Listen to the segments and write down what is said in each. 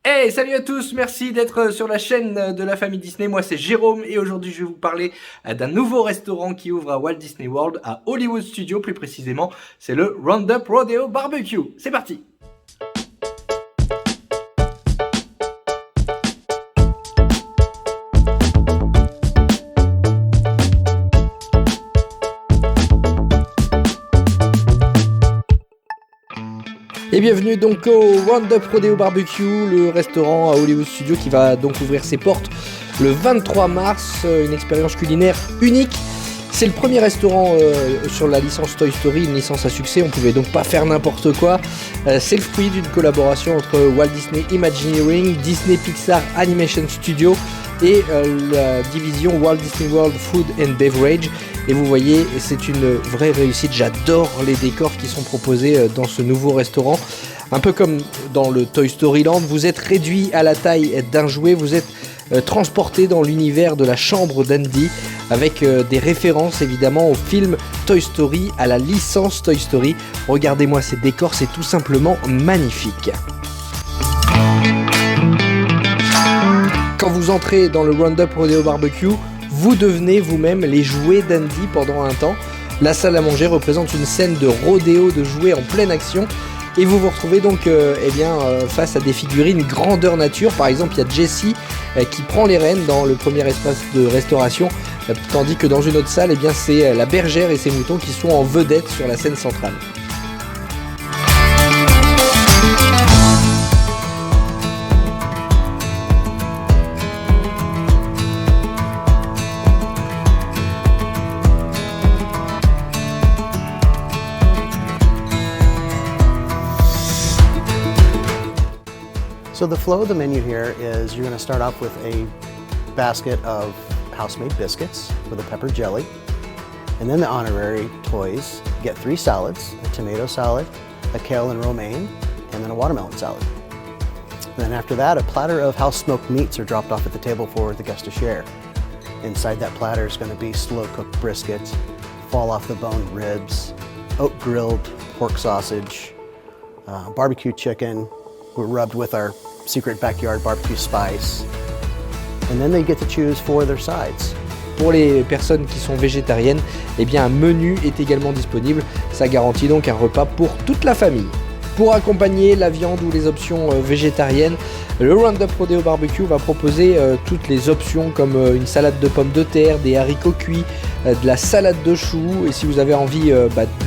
Hey, salut à tous, merci d'être sur la chaîne de la famille Disney. Moi c'est Jérôme et aujourd'hui je vais vous parler d'un nouveau restaurant qui ouvre à Walt Disney World, à Hollywood Studios plus précisément. C'est le Roundup Rodeo Barbecue. C'est parti! Et bienvenue donc au Roundup Rodeo Barbecue, le restaurant à Hollywood Studios qui va donc ouvrir ses portes le 23 mars, une expérience culinaire unique. C'est le premier restaurant sur la licence Toy Story, une licence à succès, on pouvait donc pas faire n'importe quoi. C'est le fruit d'une collaboration entre Walt Disney Imagineering, Disney Pixar Animation Studio et la division Walt Disney World Food and Beverage. Et vous voyez, c'est une vraie réussite. J'adore les décors qui sont proposés dans ce nouveau restaurant. Un peu comme dans le Toy Story Land, vous êtes réduit à la taille d'un jouet, vous êtes transporté dans l'univers de la chambre d'Andy avec des références évidemment au film Toy Story, à la licence Toy Story. Regardez-moi ces décors, c'est tout simplement magnifique. Quand vous entrez dans le Roundup Rodeo Barbecue, vous devenez vous-même les jouets d'Andy pendant un temps. La salle à manger représente une scène de rodéo de jouets en pleine action. Et vous vous retrouvez donc face à des figurines grandeur nature. Par exemple, il y a Jessie qui prend les rênes dans le premier espace de restauration, tandis que dans une autre salle, c'est la bergère et ses moutons qui sont en vedette sur la scène centrale. So the flow of the menu here is you're going to start off with a basket of house-made biscuits with a pepper jelly. And then the honorary toys get 3 salads, a tomato salad, a kale and romaine, and then a watermelon salad. And then after that, a platter of house-smoked meats are dropped off at the table for the guests to share. Inside that platter is going to be slow-cooked brisket, fall-off-the-bone ribs, oat-grilled pork sausage, barbecue chicken, rubbed with our secret backyard barbecue spice, and then they get to choose 4 of their sides. Pour les personnes qui sont végétariennes, un menu est également disponible. Ça garantit donc un repas pour toute la famille. Pour accompagner la viande ou les options végétariennes, le Roundup Rodeo Barbecue va proposer toutes les options comme une salade de pommes de terre, des haricots cuits, de la salade de choux. Et si vous avez envie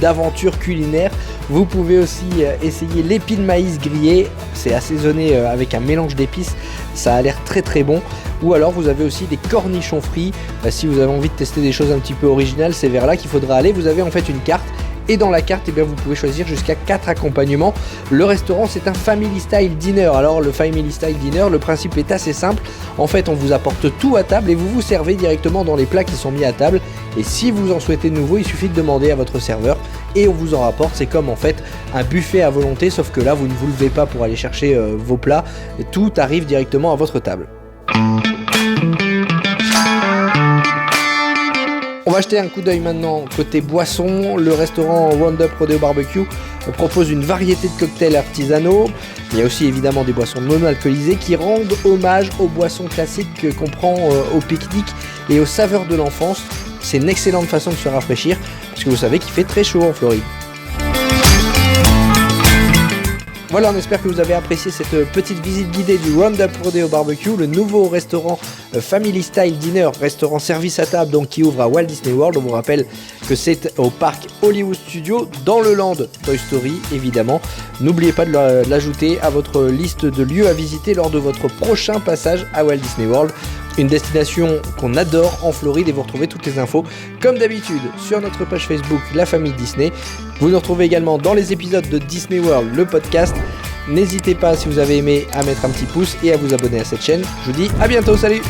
d'aventure culinaire, vous pouvez aussi essayer l'épi de maïs grillé. C'est assaisonné avec un mélange d'épices, ça a l'air très très bon. Ou alors vous avez aussi des cornichons frits. Si vous avez envie de tester des choses un petit peu originales, c'est vers là qu'il faudra aller. Vous avez en fait une carte. Et dans la carte, vous pouvez choisir jusqu'à 4 accompagnements. Le restaurant, c'est un Family Style Dinner. Alors, le Family Style Dinner, le principe est assez simple. En fait, on vous apporte tout à table et vous vous servez directement dans les plats qui sont mis à table. Et si vous en souhaitez de nouveau, il suffit de demander à votre serveur et on vous en rapporte. C'est comme en fait un buffet à volonté, sauf que là, vous ne vous levez pas pour aller chercher vos plats. Tout arrive directement à votre table. On va jeter un coup d'œil maintenant côté boisson. Le restaurant Roundup Rodeo Barbecue propose une variété de cocktails artisanaux. Il y a aussi évidemment des boissons non alcoolisées qui rendent hommage aux boissons classiques qu'on prend au pique-nique et aux saveurs de l'enfance. C'est une excellente façon de se rafraîchir parce que vous savez qu'il fait très chaud en Floride. Voilà, on espère que vous avez apprécié cette petite visite guidée du Roundup Rodeo Barbecue, le nouveau restaurant Family Style Dinner, restaurant service à table donc qui ouvre à Walt Disney World. On vous rappelle que c'est au parc Hollywood Studios, dans le land Toy Story évidemment. N'oubliez pas de l'ajouter à votre liste de lieux à visiter lors de votre prochain passage à Walt Disney World. Une destination qu'on adore en Floride et vous retrouvez toutes les infos comme d'habitude sur notre page Facebook La Famille Disney. Vous nous retrouvez également dans les épisodes de Disney World, le podcast. N'hésitez pas si vous avez aimé à mettre un petit pouce et à vous abonner à cette chaîne. Je vous dis à bientôt, salut!